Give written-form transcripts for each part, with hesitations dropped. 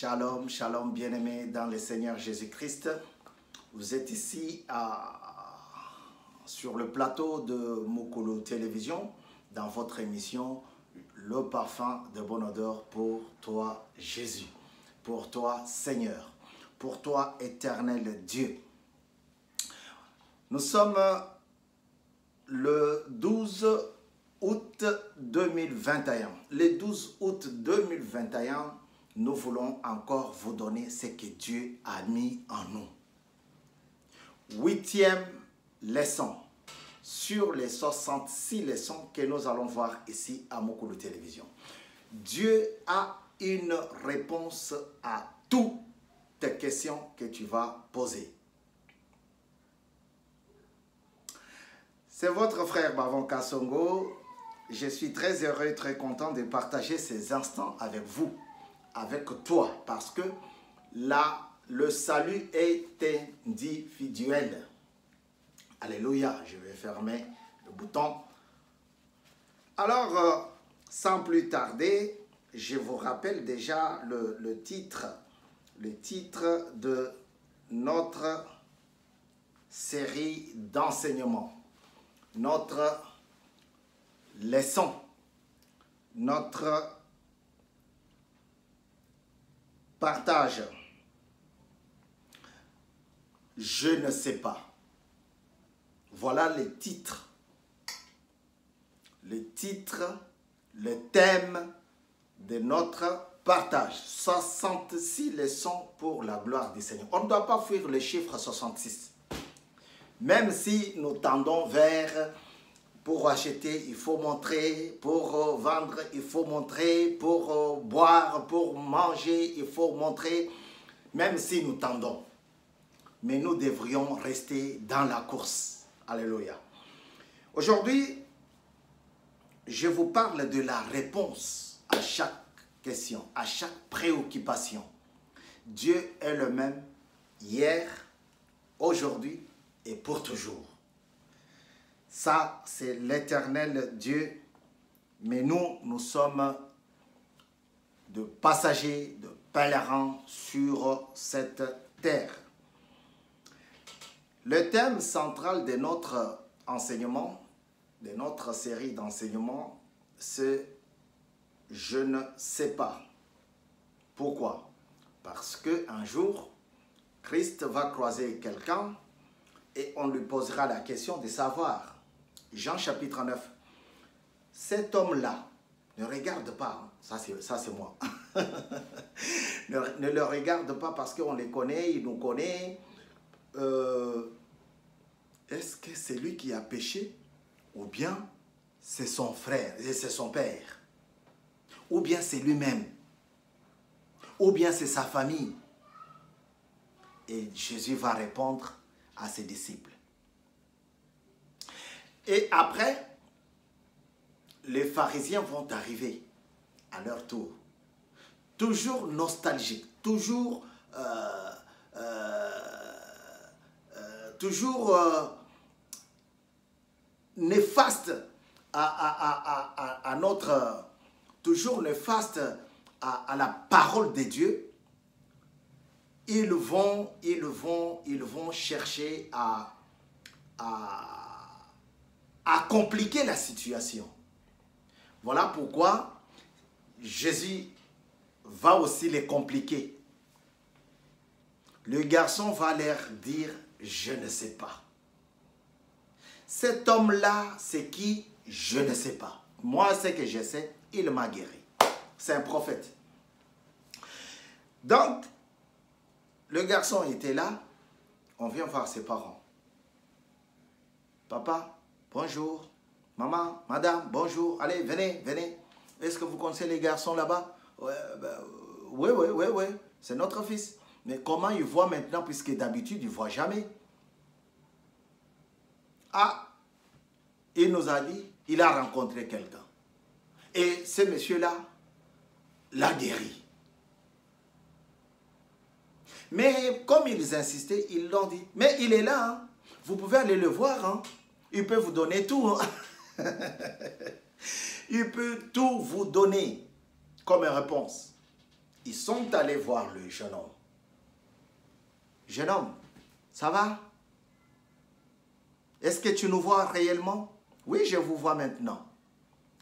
Shalom, shalom bien-aimés dans le Seigneur Jésus-Christ. Vous êtes ici sur le plateau de Mukulu Télévision dans votre émission Le parfum de bonne odeur pour toi Jésus, pour toi Seigneur, pour toi éternel Dieu. Nous sommes le 12 août 2021. Le 12 août 2021, nous voulons encore vous donner ce que Dieu a mis en nous. 8e leçon sur les 66 leçons que nous allons voir ici à Mukulu Télévision. Dieu a une réponse à toutes tes questions que tu vas poser. C'est votre frère Bavon Kassongo. Je suis très heureux, très content de partager ces instants avec vous, avec toi, parce que là, le salut est individuel. Alléluia, je vais fermer le bouton. Alors, sans plus tarder, je vous rappelle déjà le titre de notre série d'enseignement, notre leçon, notre partage. Je ne sais pas. Voilà les titres. Le titre, le thème de notre partage. 66 leçons pour la gloire du Seigneur. On ne doit pas fuir le chiffre 66. Même si nous tendons vers, pour acheter, il faut montrer, pour vendre, il faut montrer, pour boire, pour manger, il faut montrer, même si nous tendons. Mais nous devrions rester dans la course. Alléluia. Aujourd'hui, je vous parle de la réponse à chaque question, à chaque préoccupation. Dieu est le même hier, aujourd'hui et pour toujours. Ça, c'est l'éternel Dieu. Mais nous sommes de passagers, de pèlerins sur cette terre. Le thème central de notre enseignement, de notre série d'enseignements, c'est « Je ne sais pas ». Pourquoi? Parce qu'un jour, Christ va croiser quelqu'un et on lui posera la question de savoir. Jean chapitre 9. Cet homme-là, ne regarde pas, ça c'est moi. ne le regarde pas parce qu'on les connaît, il nous connaît. Est-ce que c'est lui qui a péché? Ou bien c'est son frère, et c'est son père? Ou bien c'est lui-même? Ou bien c'est sa famille? Et Jésus va répondre à ses disciples. Et après, les pharisiens vont arriver à leur tour. Toujours nostalgiques, toujours néfastes à notre... Toujours néfastes à la parole de Dieu. Ils vont chercher à compliquer la situation. Voilà pourquoi Jésus va aussi les compliquer. Le garçon va leur dire « Je ne sais pas ». Cet homme-là, c'est qui? Je ne sais pas. Moi, ce que je sais, il m'a guéri. C'est un prophète. Donc, le garçon était là. On vient voir ses parents. Papa, bonjour. Maman, madame, bonjour. Allez, venez, venez. Est-ce que vous connaissez les garçons là-bas? Oui, c'est notre fils. Mais comment il voit maintenant, puisque d'habitude, il ne voit jamais? Ah, il nous a dit, il a rencontré quelqu'un. Et ce monsieur-là l'a guéri. Mais comme ils insistaient, ils l'ont dit. Mais il est là, hein. Vous pouvez aller le voir, hein. Il peut vous donner tout, hein. Il peut tout vous donner comme réponse. Ils sont allés voir le jeune homme. Jeune homme, ça va? Est-ce que tu nous vois réellement? Oui, je vous vois maintenant.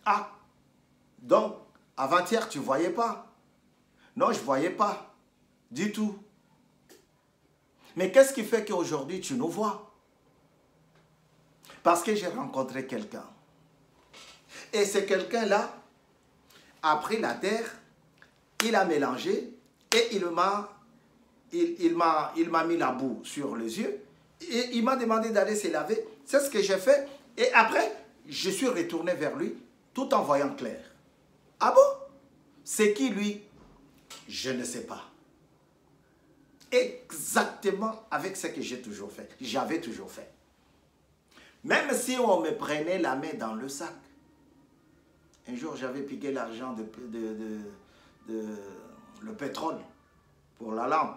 Ah, donc, avant-hier, tu ne voyais pas? Non, je ne voyais pas du tout. Mais qu'est-ce qui fait qu'aujourd'hui, tu nous vois? Parce que j'ai rencontré quelqu'un. Et ce quelqu'un-là a pris la terre, il a mélangé et il m'a mis la boue sur les yeux et il m'a demandé d'aller se laver. C'est ce que j'ai fait. Et après, je suis retourné vers lui tout en voyant clair. Ah bon? C'est qui lui? Je ne sais pas. Exactement avec ce que j'ai toujours fait. J'avais toujours fait. Même si on me prenait la main dans le sac. Un jour, j'avais piqué l'argent le pétrole pour la lampe.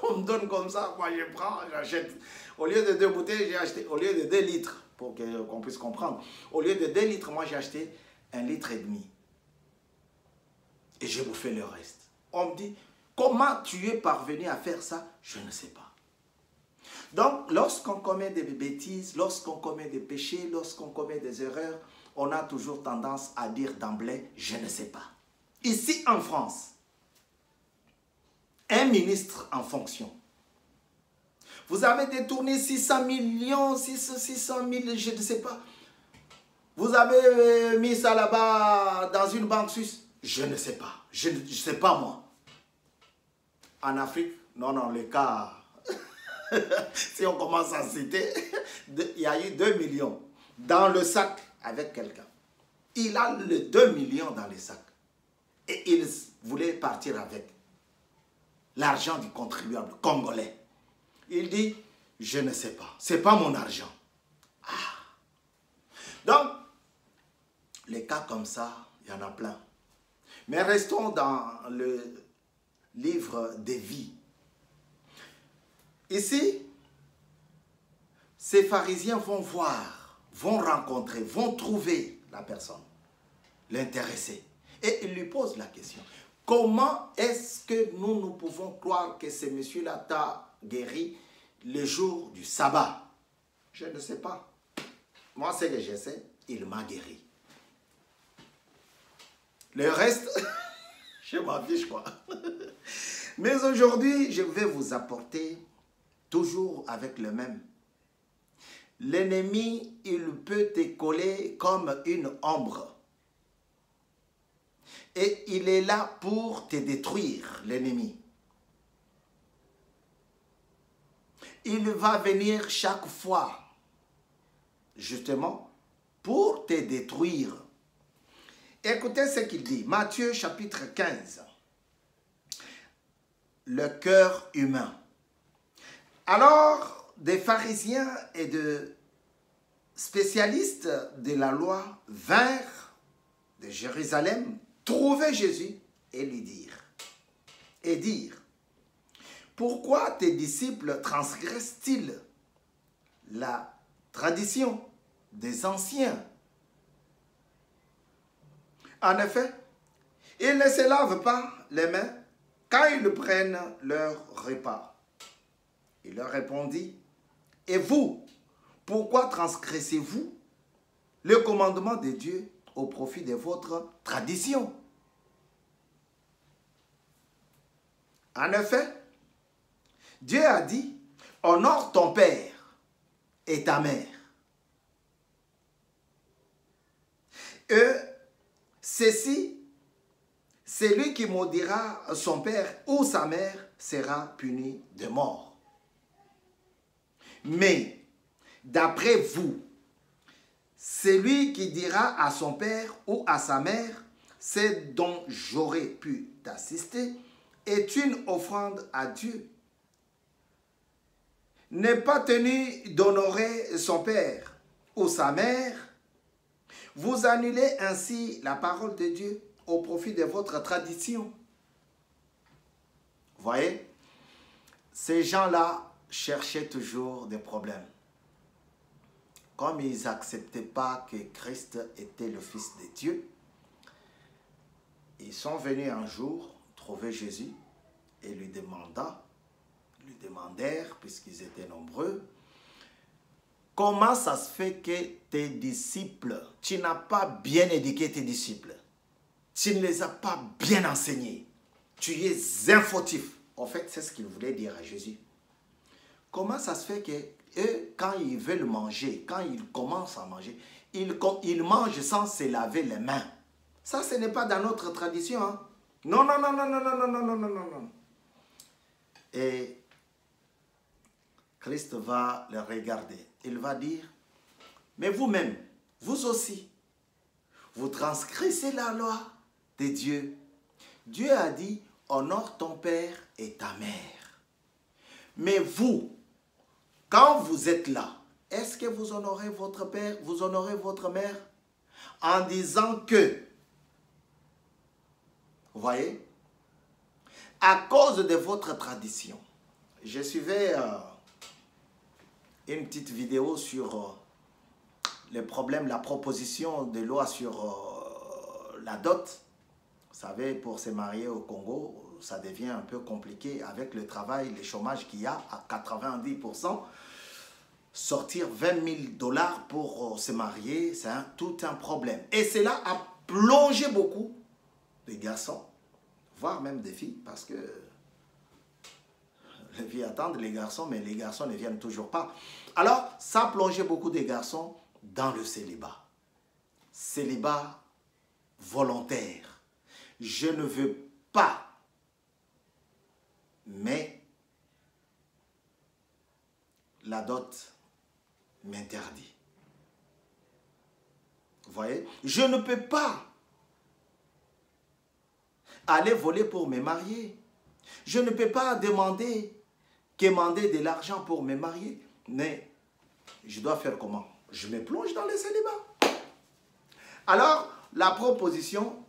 On me donne comme ça, moi je prends, j'achète. Au lieu de 2 bouteilles, j'ai acheté, au lieu de 2 litres, pour qu'on puisse comprendre. Au lieu de 2 litres, moi j'ai acheté 1,5 litre. Et j'ai bouffé le reste. On me dit, comment tu es parvenu à faire ça? Je ne sais pas. Donc, lorsqu'on commet des bêtises, lorsqu'on commet des péchés, lorsqu'on commet des erreurs, on a toujours tendance à dire d'emblée, je ne sais pas. Ici en France, un ministre en fonction, vous avez détourné 600 millions, 600 000, je ne sais pas. Vous avez mis ça là-bas dans une banque suisse. Je ne sais pas. Je ne sais pas moi. En Afrique, non, le cas, si on commence à citer, il y a eu 2 millions dans le sac avec quelqu'un. Il a les 2 millions dans le sac. Et il voulait partir avec l'argent du contribuable congolais. Il dit, je ne sais pas. Ce n'est pas mon argent. Ah. Donc, les cas comme ça, il y en a plein. Mais restons dans le livre des vies. Ici, ces pharisiens vont voir, vont rencontrer, vont trouver la personne, l'intéressé. Et ils lui posent la question. Comment est-ce que nous pouvons croire que ce monsieur-là t'a guéri le jour du sabbat? Je ne sais pas. Moi, ce que je sais, il m'a guéri. Le reste, je m'en fiche quoi. Mais aujourd'hui, je vais vous apporter toujours avec le même. L'ennemi, il peut te coller comme une ombre. Et il est là pour te détruire, l'ennemi. Il va venir chaque fois, justement, pour te détruire. Écoutez ce qu'il dit. Matthieu chapitre 15. Le cœur humain. Alors, des pharisiens et de spécialistes de la loi vinrent de Jérusalem trouver Jésus et lui dire, pourquoi tes disciples transgressent-ils la tradition des anciens? En effet, ils ne se lavent pas les mains quand ils prennent leur repas. Il leur répondit, et vous, pourquoi transgressez-vous le commandement de Dieu au profit de votre tradition? En effet, Dieu a dit, honore ton père et ta mère. Et ceci, celui qui maudira son père ou sa mère sera puni de mort. Mais, d'après vous, celui qui dira à son père ou à sa mère, c'est dont j'aurais pu t'assister, est une offrande à Dieu. N'est pas tenu d'honorer son père ou sa mère, vous annulez ainsi la parole de Dieu au profit de votre tradition. Vous voyez, ces gens-là cherchaient toujours des problèmes. Comme ils n'acceptaient pas que Christ était le Fils de Dieu, ils sont venus un jour trouvé Jésus et lui demandèrent, puisqu'ils étaient nombreux, comment ça se fait que tes disciples, tu n'as pas bien éduqué tes disciples, tu ne les as pas bien enseignés, tu es infautif. En fait, c'est ce qu'il voulait dire à Jésus. Comment ça se fait que eux, quand ils veulent manger, quand ils commencent à manger, ils mangent sans se laver les mains? Ça, ce n'est pas dans notre tradition. Hein? Non, non, non, non, non, non, non, non, non, non, non, non. Et Christ va les regarder. Il va dire, mais vous-même, vous aussi, vous transgressez la loi de Dieu. Dieu a dit, honore ton père et ta mère. Mais vous, quand vous êtes là, est-ce que vous honorez votre père, vous honorez votre mère en disant que, vous voyez, à cause de votre tradition, je suivais une petite vidéo sur les problèmes, la proposition de loi sur la dot. Vous savez, pour se marier au Congo, ça devient un peu compliqué avec le travail, le chômage qu'il y a à 90%. Sortir 20 000 $ pour se marier, c'est tout un problème. Et cela a plongé beaucoup de garçons, voire même des filles, parce que les filles attendent les garçons, mais les garçons ne viennent toujours pas. Alors, ça a plongé beaucoup de garçons dans le célibat. Célibat volontaire. Je ne veux pas, mais la dot m'interdit. Vous voyez? Je ne peux pas aller voler pour me marier. Je ne peux pas quémander de l'argent pour me marier. Mais je dois faire comment? Je me plonge dans le célibat. Alors, la proposition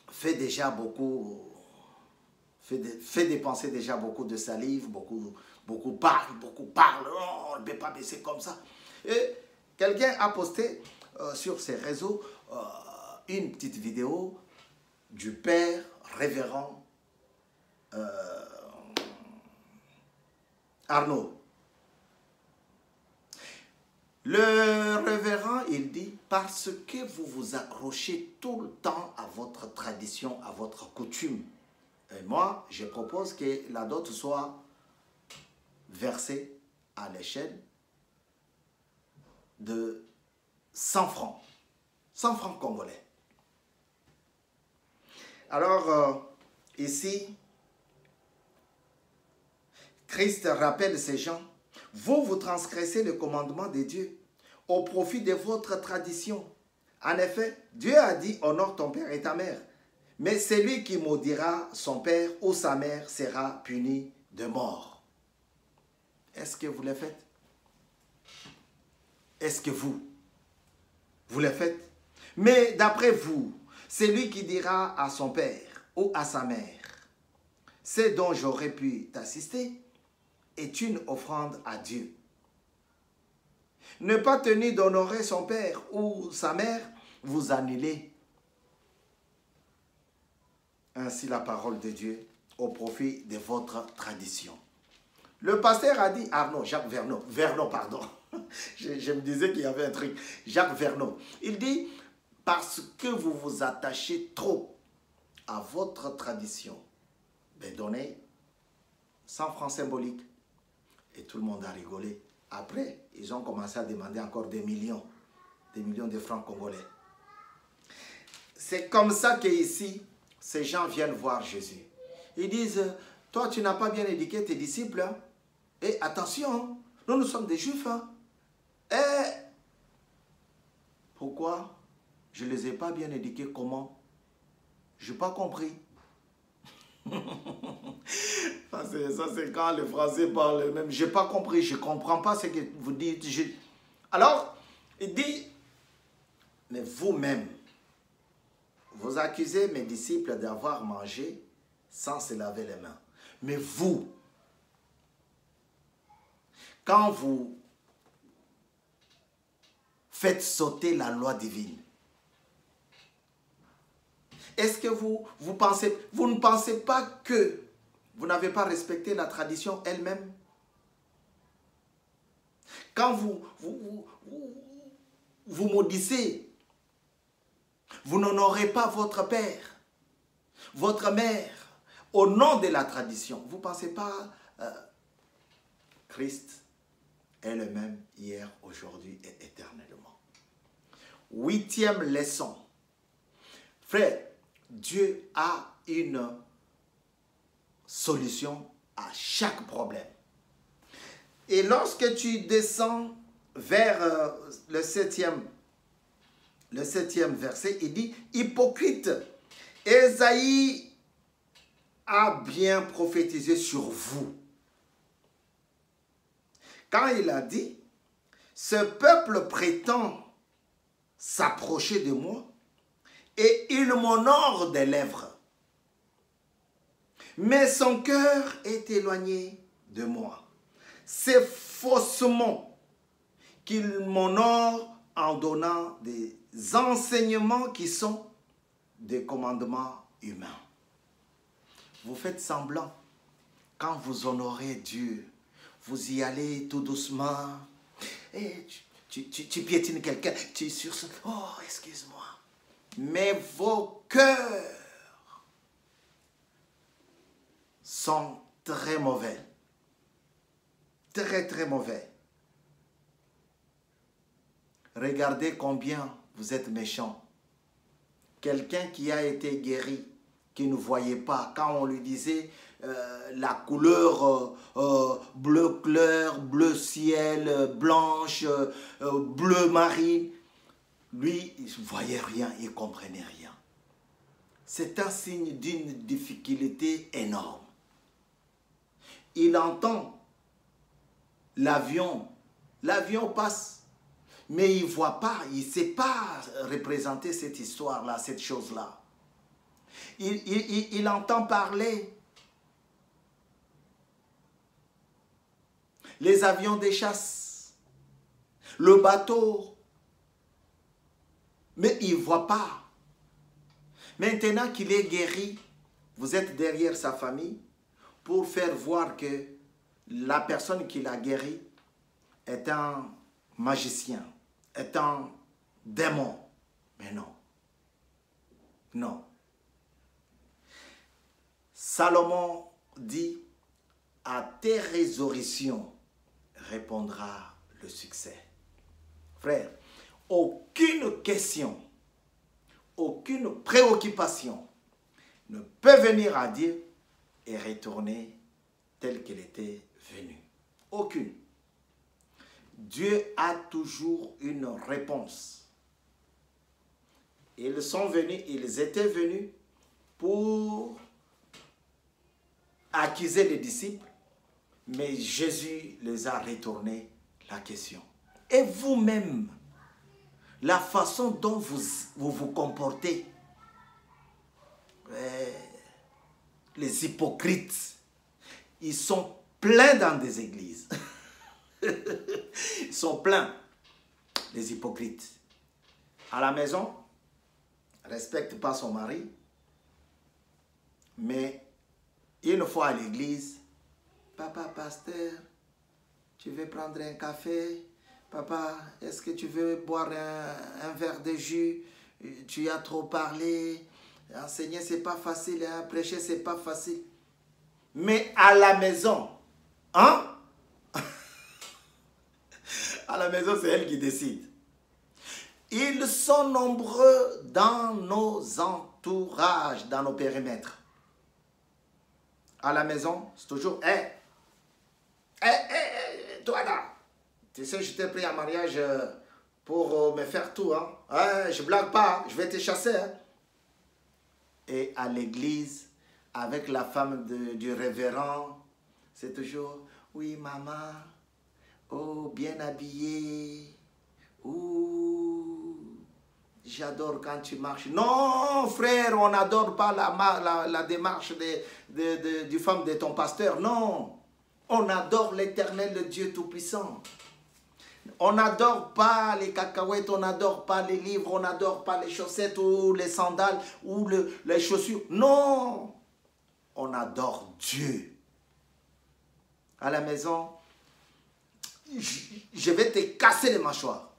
fait déjà beaucoup, fait dépenser déjà beaucoup de salive, beaucoup parlent, oh, on ne peut pas baisser comme ça. Et quelqu'un a posté sur ses réseaux une petite vidéo du père révérend Arnaud. Le révérend, il dit, parce que vous vous accrochez tout le temps à votre tradition, à votre coutume. Et moi, je propose que la dot soit versée à l'échelle de 100 francs. 100 francs congolais. Alors, ici, Christ rappelle ces gens, vous transgressez le commandement de Dieu au profit de votre tradition. En effet, Dieu a dit, honore ton père et ta mère. Mais celui qui maudira son père ou sa mère sera puni de mort. Est-ce que vous le faites? Est-ce que vous le faites? Mais d'après vous, celui qui dira à son père ou à sa mère, c'est dont j'aurais pu t'assister, est une offrande à Dieu. Ne pas tenir d'honorer son père ou sa mère, vous annulez ainsi la parole de Dieu au profit de votre tradition. Le pasteur a dit, Jacques Vernon, pardon. je me disais qu'il y avait un truc. Jacques Vernon. Il dit, parce que vous vous attachez trop à votre tradition, ben donnez 100 francs symboliques. Et tout le monde a rigolé. Après, ils ont commencé à demander encore des millions de francs congolais. C'est comme ça qu'ici, ces gens viennent voir Jésus. Ils disent, toi tu n'as pas bien éduqué tes disciples. Hein? Et attention, nous sommes des juifs. Hein? Et pourquoi je ne les ai pas bien éduqués? Comment? Je n'ai pas compris. Ça c'est quand les Français parlent même. Je n'ai pas compris, je ne comprends pas ce que vous dites. Alors, il dit, mais vous-même, vous accusez mes disciples d'avoir mangé sans se laver les mains. Mais vous, quand vous faites sauter la loi divine, Est-ce que vous ne pensez pas que vous n'avez pas respecté la tradition elle-même? Quand vous maudissez, vous n'honorez pas votre père, votre mère, au nom de la tradition. Vous ne pensez pas Christ est le même hier, aujourd'hui et éternellement. 8e leçon. Frère, Dieu a une solution à chaque problème. Et lorsque tu descends vers le septième verset, il dit, hypocrite, Ésaïe a bien prophétisé sur vous. Quand il a dit, ce peuple prétend s'approcher de moi et il m'honore des lèvres. Mais son cœur est éloigné de moi. C'est faussement qu'il m'honore en donnant des enseignements qui sont des commandements humains. Vous faites semblant. Quand vous honorez Dieu, vous y allez tout doucement. Et tu piétines quelqu'un, tu sursautes. Oh, excuse-moi. Mais vos cœurs sont très mauvais. Très, très mauvais. Regardez combien vous êtes méchants. Quelqu'un qui a été guéri, qui ne voyait pas, quand on lui disait la couleur bleu clair, bleu ciel, blanche, bleu marine, lui, il ne voyait rien, il ne comprenait rien. C'est un signe d'une difficulté énorme. Il entend l'avion passe, mais il ne voit pas, il ne sait pas représenter cette histoire-là, cette chose-là. Il entend parler. Les avions de chasse, le bateau, mais il ne voit pas. Maintenant qu'il est guéri, vous êtes derrière sa famille pour faire voir que la personne qui l'a guéri est un magicien, est un démon. Mais non. Non. Salomon dit, à tes résolutions répondra le succès. Frère, aucune question, aucune préoccupation ne peut venir à Dieu et retourner tel qu'elle était venue. Aucune. Dieu a toujours une réponse. Ils étaient venus pour accuser les disciples, mais Jésus les a retourné la question. Et vous-même, la façon dont vous comportez, les hypocrites, ils sont pleins dans des églises. Ils sont pleins, les hypocrites. À la maison, ne respecte pas son mari, mais une fois à l'église, papa, pasteur, tu veux prendre un café? Papa, est-ce que tu veux boire un verre de jus? Tu as trop parlé. Enseigner, c'est pas facile. Hein? Prêcher, c'est pas facile. Mais à la maison, hein? À la maison, c'est elle qui décide. Ils sont nombreux dans nos entourages, dans nos périmètres. À la maison, c'est toujours, toi là, tu sais, je t'ai pris en mariage pour me faire tout, hein. Je blague pas, je vais te chasser. Hein. Et à l'église, avec la femme du révérend, c'est toujours, oui maman, oh bien habillée, ouh, j'adore quand tu marches. Non frère, on n'adore pas la démarche du femme de ton pasteur, non. On adore l'Éternel, le Dieu Tout-Puissant. On n'adore pas les cacahuètes, on n'adore pas les livres, on n'adore pas les chaussettes ou les sandales ou les chaussures. Non, on adore Dieu. À la maison, je vais te casser les mâchoires.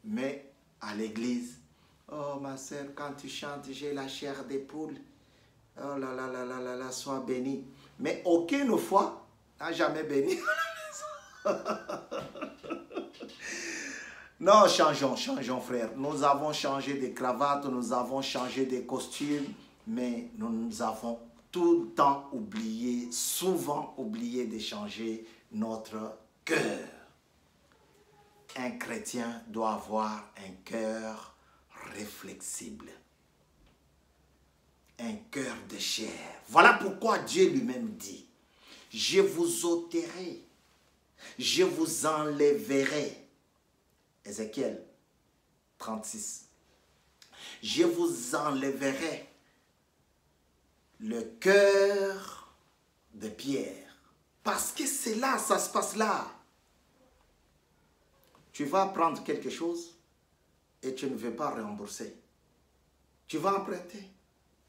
Mais à l'église, oh ma soeur, quand tu chantes, j'ai la chair des poules. Oh là là là là là là, sois béni. Mais aucune fois, n'a jamais béni à la maison. Non, changeons frère. Nous avons changé des cravates, nous avons changé des costumes, mais nous avons tout le temps oublié, souvent oublié de changer notre cœur. Un chrétien doit avoir un cœur réflexible. Un cœur de chair. Voilà pourquoi Dieu lui-même dit, je vous ôterai, je vous enlèverai. Ézéchiel 36. Je vous enlèverai le cœur de pierre. Parce que c'est là, ça se passe là. Tu vas prendre quelque chose et tu ne veux pas rembourser. Tu vas emprunter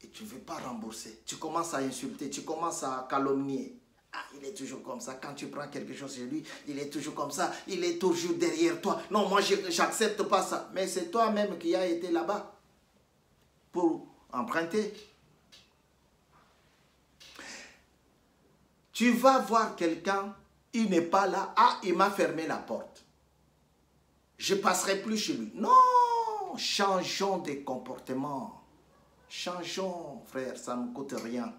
et tu ne veux pas rembourser. Tu commences à insulter, tu commences à calomnier. Ah, il est toujours comme ça. Quand tu prends quelque chose chez lui, il est toujours comme ça. Il est toujours derrière toi. Non, moi, je n'accepte pas ça. Mais c'est toi-même qui as été là-bas pour emprunter. Tu vas voir quelqu'un, il n'est pas là. Ah, il m'a fermé la porte. Je ne passerai plus chez lui. Non, changeons de comportement. Changeons, frère, ça ne coûte rien.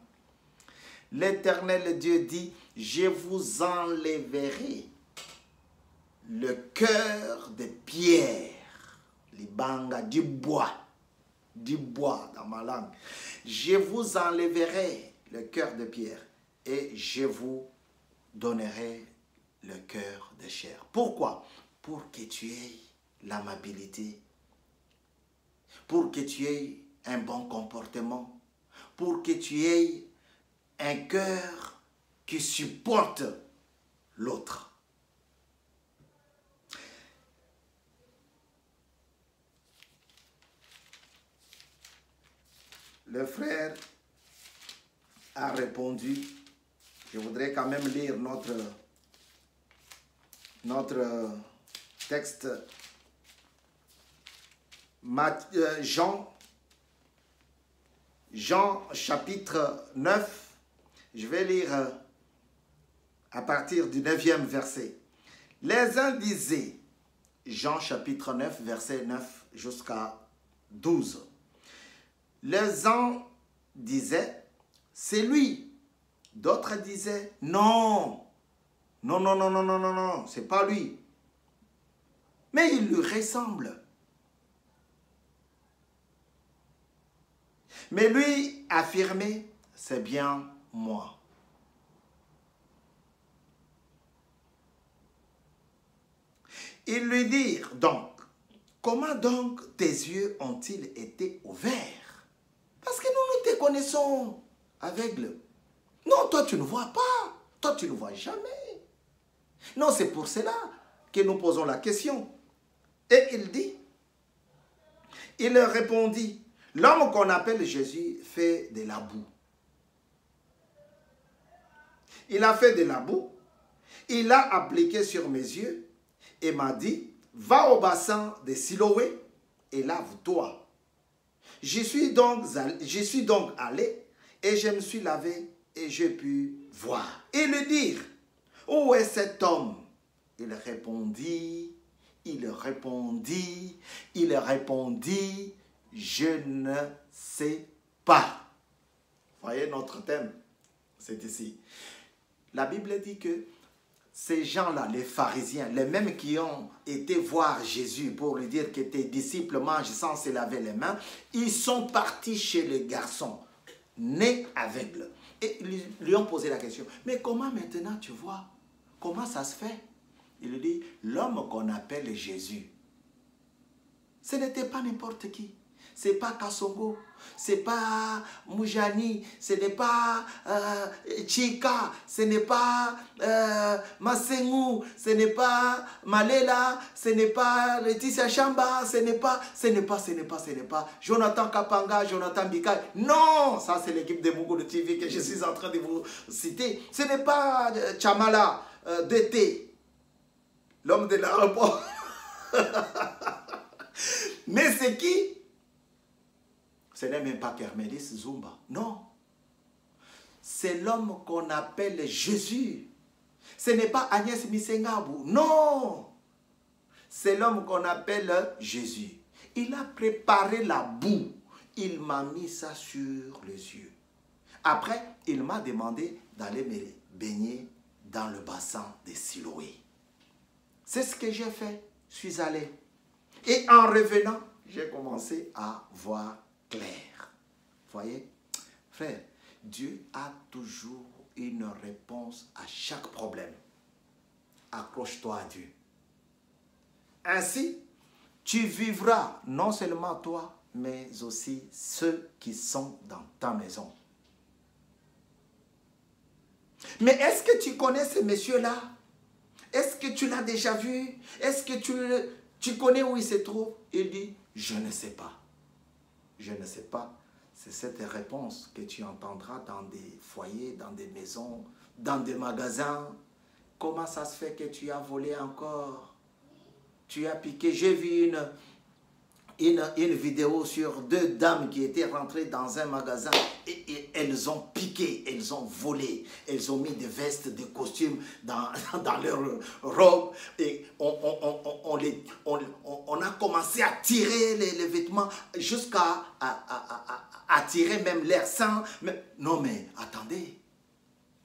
L'Éternel Dieu dit, je vous enlèverai le cœur de pierre, libanga, du bois dans ma langue. Je vous enlèverai le cœur de pierre et je vous donnerai le cœur de chair. Pourquoi? Pour que tu aies l'amabilité, pour que tu aies un bon comportement, pour que tu aies un cœur qui supporte l'autre. Le frère a répondu, je voudrais quand même lire notre texte, Jean chapitre 9, je vais lire à partir du 9e verset. Les uns disaient, Jean chapitre 9, verset 9 jusqu'à 12. Les uns disaient, c'est lui. D'autres disaient, non, non, non, non, non, non, non, non, c'est pas lui. Mais il lui ressemble. Mais lui affirmait, c'est bien moi. Ils lui dirent donc, comment donc tes yeux ont-ils été ouverts? Parce que nous te connaissons aveugles. Non, toi tu ne vois pas. Toi tu ne vois jamais. Non, c'est pour cela que nous posons la question. Et il leur répondit, l'homme qu'on appelle Jésus fait de la boue. Il a fait de la boue, il l'a appliqué sur mes yeux et m'a dit, va au bassin de Siloé et lave-toi. Je suis donc allé et je me suis lavé et j'ai pu voir. Et lui dire, où est cet homme? Il répondit, je ne sais pas. Voyez notre thème, c'est ici. La Bible dit que ces gens-là, les pharisiens, les mêmes qui ont été voir Jésus pour lui dire que tes disciples mangent sans se laver les mains, ils sont partis chez les garçons, nés aveugles. Et ils lui ont posé la question, mais comment maintenant tu vois? Comment ça se fait? Il lui dit, l'homme qu'on appelle Jésus, ce n'était pas n'importe qui. ce n'est pas Kasongo, ce n'est pas Moujani, ce n'est pas Chika, ce n'est pas Masengu, ce n'est pas Malela, ce n'est pas Laetitia Chamba, ce n'est pas Jonathan Kapanga, Jonathan Bikay. Non, ça c'est l'équipe de Mugu de TV que je suis en train de vous citer. Ce n'est pas Chamala DT, l'homme de l'aéroport. Mais c'est qui? Ce n'est même pas Kermelis Zumba. Non. C'est l'homme qu'on appelle Jésus. Ce n'est pas Agnès Misengabou. Non. C'est l'homme qu'on appelle Jésus. Il a préparé la boue. Il m'a mis ça sur les yeux. Après, il m'a demandé d'aller me baigner dans le bassin de Siloé. C'est ce que j'ai fait. Je suis allé. Et en revenant, j'ai commencé à voir clair. Voyez, frère, Dieu a toujours une réponse à chaque problème. Accroche-toi à Dieu. Ainsi, tu vivras non seulement toi, mais aussi ceux qui sont dans ta maison. Mais est-ce que tu connais ce monsieur-là? Est-ce que tu l'as déjà vu? Est-ce que tu connais où il se trouve? Il dit, je ne sais pas. Je ne sais pas. C'est cette réponse que tu entendras dans des foyers, dans des maisons, dans des magasins. Comment ça se fait que tu as volé encore? Tu as piqué. J'ai vu une vidéo sur 2 dames qui étaient rentrées dans un magasin et elles ont piqué, elles ont volé, elles ont mis des vestes, des costumes dans leurs robes et on a commencé à tirer les vêtements jusqu'à à tirer même l'air sang. Non mais attendez,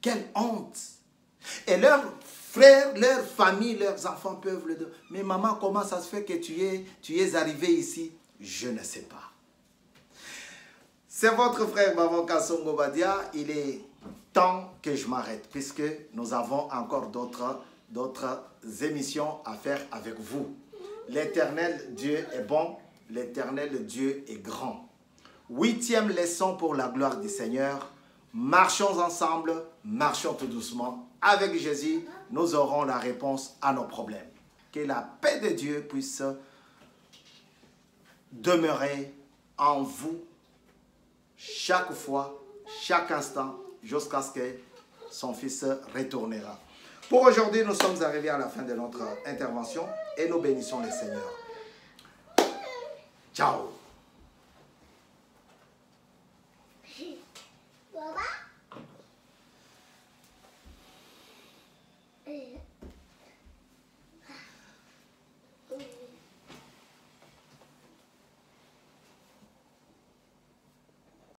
quelle honte! Et leurs frères, leurs familles, leurs enfants peuvent le dire. Mais maman, comment ça se fait que tu es arrivé ici? Je ne sais pas. C'est votre frère Maman Kasongo Badia. Il est temps que je m'arrête puisque nous avons encore d'autres émissions à faire avec vous. L'Éternel Dieu est bon, l'Éternel Dieu est grand. 8e leçon pour la gloire du Seigneur. Marchons ensemble, marchons tout doucement. Avec Jésus, nous aurons la réponse à nos problèmes. Que la paix de Dieu puisse demeurer en vous chaque fois, chaque instant, jusqu'à ce que son Fils retournera. Pour aujourd'hui, nous sommes arrivés à la fin de notre intervention et nous bénissons le Seigneur. Ciao.